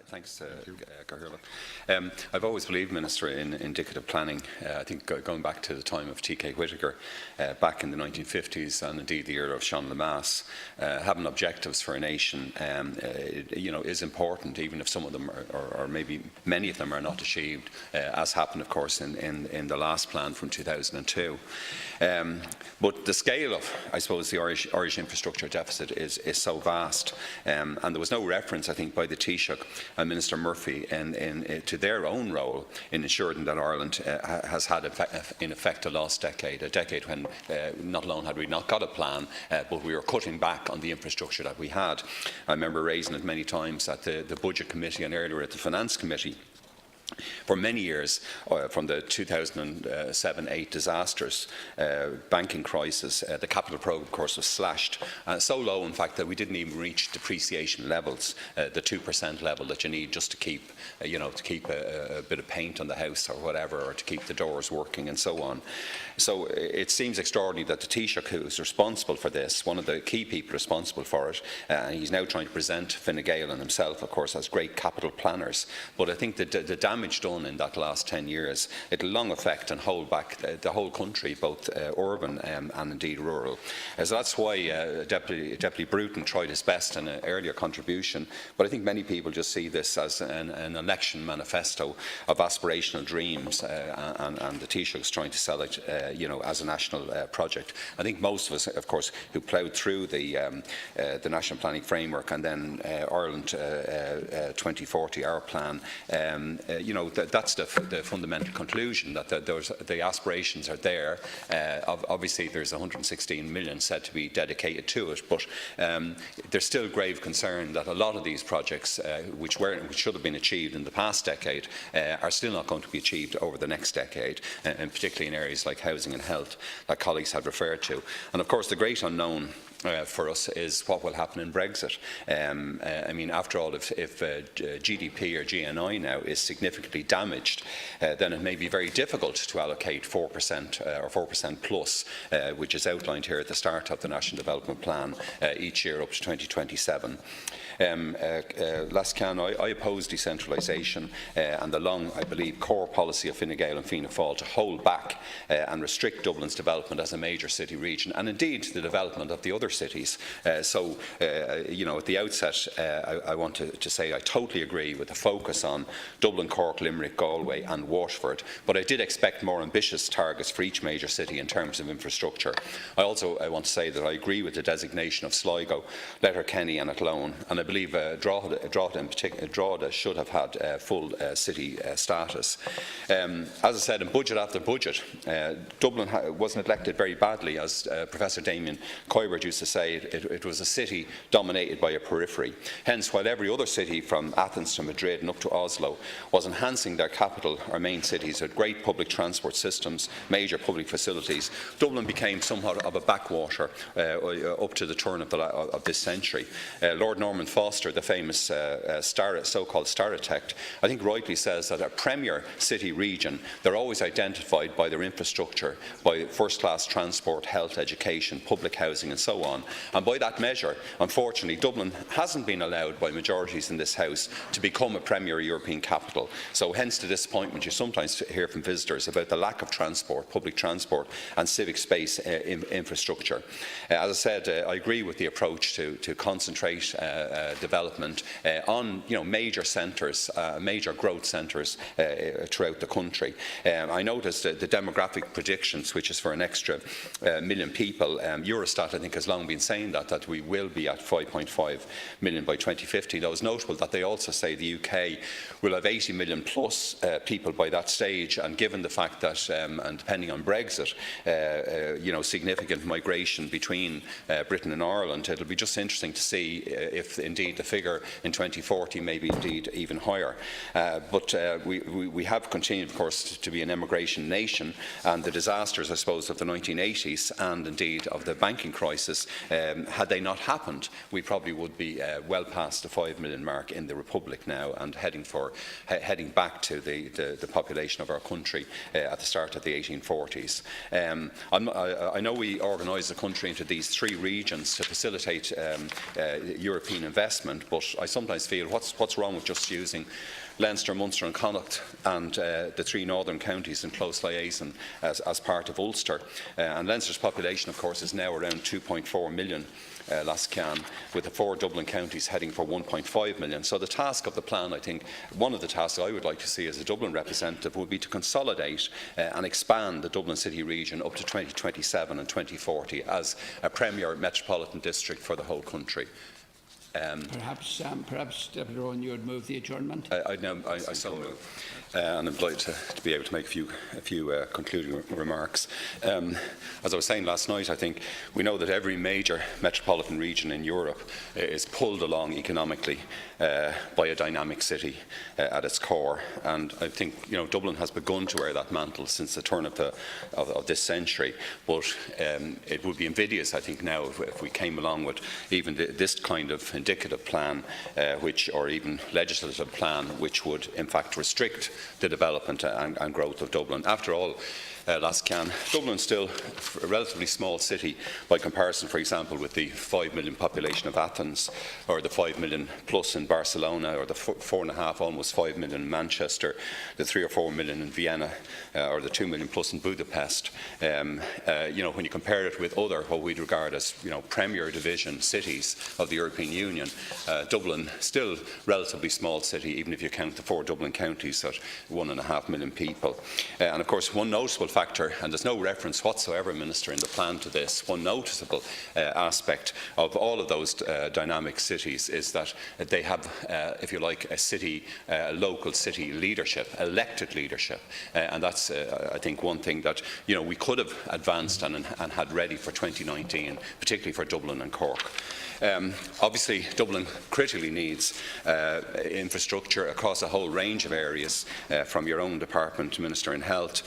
Thanks, Garhula. I've always believed, Minister, in indicative planning. I think going back to the time of T.K. Whitaker, back in the 1950s, and indeed the era of Sean Lemass, having objectives for a nation, is important, even if some of them or maybe many of them are not achieved, as happened, of course, in the last plan from 2002. But the scale of, I suppose, the Irish infrastructure deficit is so vast, and there was no reference, I think, by the Taoiseach and Minister Murphy to their own role in ensuring that Ireland has had, in effect, a lost decade, a decade when not alone had we not got a plan, but we were cutting back on the infrastructure that we had. I remember raising it many times at the Budget Committee and earlier at the Finance Committee. For many years, from the 2007-8 disasters, banking crisis, the capital programme, of course, was slashed so low, in fact, that we didn't even reach depreciation levels, the 2% level that you need just to keep, a bit of paint on the house or whatever, or to keep the doors working and so on. So it seems extraordinary that the Taoiseach, who is responsible for this, one of the key people responsible for it, he's now trying to present Fine Gael and himself, of course, as great capital planners. But I think that the damage done in that last 10 years, it will long affect and hold back the whole country, both urban and indeed rural. So that's why Deputy Bruton tried his best in an earlier contribution, but I think many people just see this as an election manifesto of aspirational dreams, and the Taoiseach is trying to sell it as a national project. I think most of us, of course, who ploughed through the National Planning Framework and then Ireland 2040, our plan, that's the fundamental conclusion, that the aspirations are there. Obviously, there's 116 million said to be dedicated to it, but there's still grave concern that a lot of these projects, which should have been achieved in the past decade, are still not going to be achieved over the next decade, and particularly in areas like housing and health that colleagues have referred to. And of course, the great unknown for us is what will happen in Brexit. I mean, after all, if GDP or GNI now is significantly damaged, then it may be very difficult to allocate 4% or 4% plus, which is outlined here at the start of the National Development Plan each year up to 2027. Lascan, I oppose decentralisation and the long, I believe, core policy of Fine Gael and Fianna Fáil to hold back and restrict Dublin's development as a major city region, and indeed the development of the other cities. At the outset, I want to say I totally agree with the focus on Dublin, Cork, Limerick, Galway and Waterford, but I did expect more ambitious targets for each major city in terms of infrastructure. I want to say that I agree with the designation of Sligo, Letterkenny and Athlone, and I believe Drogheda should have had full city status. As I said, in budget after budget, Dublin was neglected very badly. As Professor Damien Coibert used to say, it was a city dominated by a periphery. Hence, while every other city from Athens to Madrid and up to Oslo was enhancing their capital or main cities with great public transport systems, major public facilities, Dublin became somewhat of a backwater up to the turn of this century. Lord Norman Foster, the famous so-called star architect, I think rightly says that a premier city region, they're always identified by their infrastructure, by first-class transport, health, education, public housing and so on. And by that measure, unfortunately, Dublin hasn't been allowed by majorities in this House to become a premier European capital. So hence the disappointment you sometimes hear from visitors about the lack of transport, public transport and civic space infrastructure. As I said, I agree with the approach to concentrate development on major centres, major growth centres throughout the country. I noticed the demographic predictions, which is for an extra million people. Eurostat, I think, has long been saying that we will be at 5.5 million by 2050. Though it's notable that they also say the UK will have 80 million plus people by that stage, and given the fact that, and depending on Brexit, significant migration between Britain and Ireland, it'll be just interesting to see if indeed the figure in 2040 may be indeed even higher. But we have continued, of course, to be an emigration nation, and the disasters, I suppose, of the 1980s and indeed of the banking crisis, had they not happened, we probably would be well past the 5 million mark in the Republic now, and heading back to the population of our country at the start of the 1840s. I know we organised the country into these three regions to facilitate European investment investment, but I sometimes feel what's wrong with just using Leinster, Munster and Connacht and the 3 northern counties in close liaison as part of Ulster. And Leinster's population, of course, is now around 2.4 million. Last can, with the 4 Dublin counties heading for 1.5 million. So the task of the plan, I think, one of the tasks I would like to see as a Dublin representative would be to consolidate and expand the Dublin City region up to 2027 and 2040 as a premier metropolitan district for the whole country. Perhaps, Deputy Rowan, you would move the adjournment. I so move. And I'm delighted to be able to make a few concluding remarks. As I was saying last night, I think we know that every major metropolitan region in Europe is pulled along economically by a dynamic city at its core, and I think Dublin has begun to wear that mantle since the turn of this century. But it would be invidious, I think, now if we came along with even this kind of indicative plan, or even legislative plan, which would in fact restrict the development and growth of Dublin. After all, Dublin is still a relatively small city by comparison, for example, with the 5 million population of Athens, or the 5 million plus in Barcelona, or the 4.5, almost 5 million in Manchester, the 3 or 4 million in Vienna, or the 2 million plus in Budapest. When you compare it with other what we'd regard as premier division cities of the European Union, Dublin still relatively small city, even if you count the 4 Dublin counties at 1.5 million people. And of course, one notable factor, and there's no reference whatsoever, Minister, in the plan to this, one noticeable aspect of all of those dynamic cities is that they have, if you like, local city leadership, elected leadership, and that's, I think, one thing that we could have advanced and had ready for 2019, particularly for Dublin and Cork. Obviously, Dublin critically needs infrastructure across a whole range of areas, from your own department, Minister, in Health,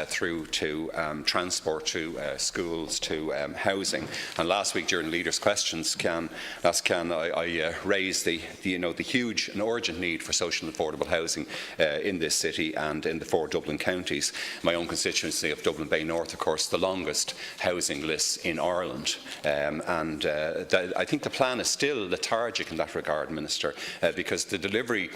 through to transport, to schools, to housing. And last week, during Leaders' Questions, I raised the huge and urgent need for social and affordable housing in this city and in the 4 Dublin counties. My own constituency of Dublin Bay North, of course, the longest housing list in Ireland, I think the plan is still lethargic in that regard, Minister, because the delivery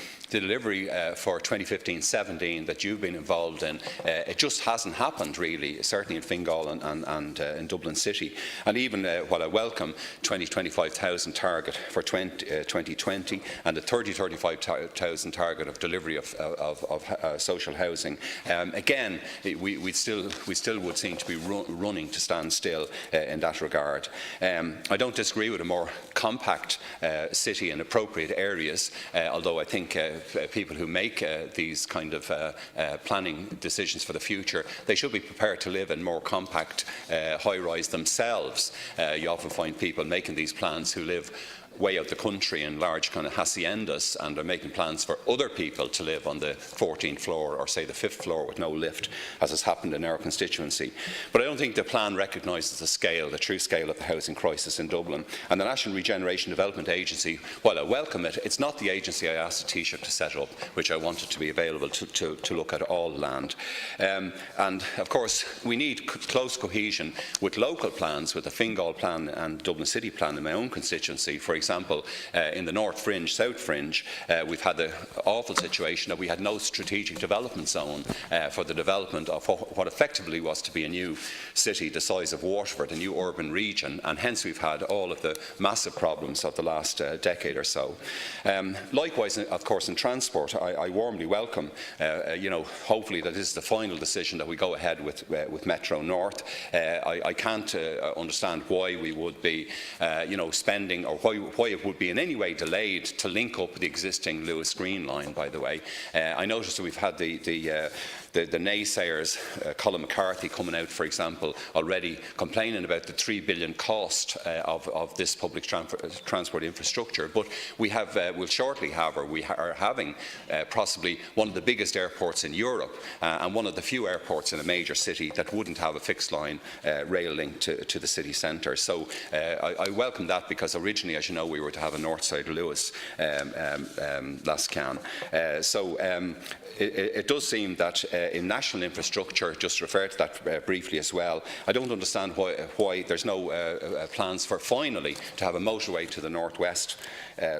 for 2015-17 that you've been involved in, it just hasn't happened really, certainly in Fingal and in Dublin City. And even while I welcome 25,000 target for 2020 and the 35,000 target of delivery of social housing, again, we still would seem to be running to stand still in that regard. I don't disagree with a more compact city in appropriate areas, although I think people who make these kind of planning decisions for the future, they should be prepared to live in more compact high-rise themselves. You often find people making these plans who live way out the country in large kind of haciendas and are making plans for other people to live on the 14th floor or say the 5th floor with no lift, as has happened in our constituency. But I don't think the plan recognises the true scale of the housing crisis in Dublin. And the National Regeneration Development Agency, while I welcome it, it's not the agency I asked the Taoiseach to set up, which I wanted to be available to look at all land. And of course, we need close cohesion with local plans, with the Fingal plan and Dublin City plan in my own constituency. For example, in the North Fringe, South Fringe, we've had the awful situation that we had no strategic development zone for the development of what effectively was to be a new city the size of Waterford, a new urban region, and hence we've had all of the massive problems of the last decade or so. Likewise, of course, in transport, I warmly welcome, hopefully that this is the final decision that we go ahead with Metro North. I can't understand why we would be, spending, or why it would be in any way delayed to link up the existing Lewis Green line, by the way. I noticed that we've had the naysayers, Colin McCarthy, coming out, for example, already complaining about the $3 billion cost of this public transport infrastructure. But we will shortly have, or we are having, possibly one of the biggest airports in Europe and one of the few airports in a major city that wouldn't have a fixed line rail link to the city centre. So I welcome that, because originally, as you know, know, we were to have a north side of Lewis last can. It does seem that in national infrastructure, just to refer to that briefly as well, I don't understand why there's no plans for finally to have a motorway to the northwest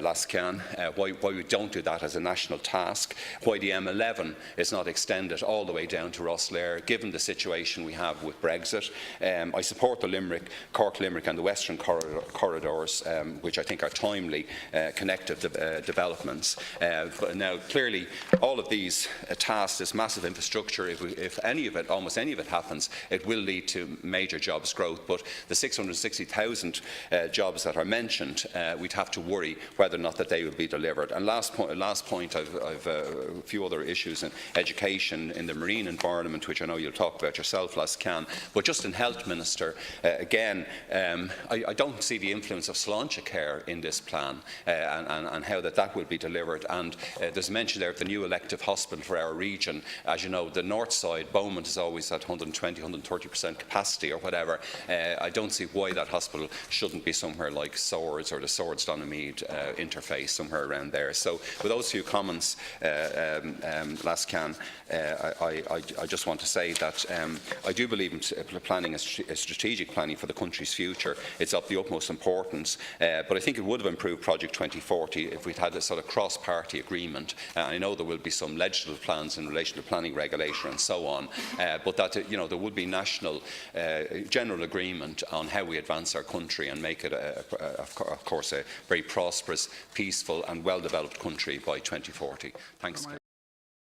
last can, why we don't do that as a national task, why the M11 is not extended all the way down to Rosslare, given the situation we have with Brexit. I support the Cork-Limerick and the Western corridors, which I think are timely connective developments. But now, clearly, all of these tasks, this massive infrastructure, if any of it, almost any of it happens, it will lead to major jobs growth. But the 660,000 jobs that are mentioned, we'd have to worry whether or not that they will be delivered. And last point, I've a few other issues in education, in the marine environment, which I know you'll talk about yourself, last can. But just in Health, Minister, again, I don't see the influence of Sláinte Care in this plan and how that will be delivered. And there's mention there of the new elective hospital for our region. As you know, the north side, Beaumont, is always at 120, 130% capacity or whatever. I don't see why that hospital shouldn't be somewhere like Swords or the Swords-Donamead interface, somewhere around there. So with those few comments, last can, I just want to say that I do believe in planning, strategic planning for the country's future. It's of the utmost importance, but I think it would have improved Project 2040 if we'd had a sort of cross-party agreement. I know there will be some legislative plans in relation to planning regulation and so on, but that there would be national general agreement on how we advance our country and make it, of course, a very prosperous, peaceful and well-developed country by 2040. Thanks.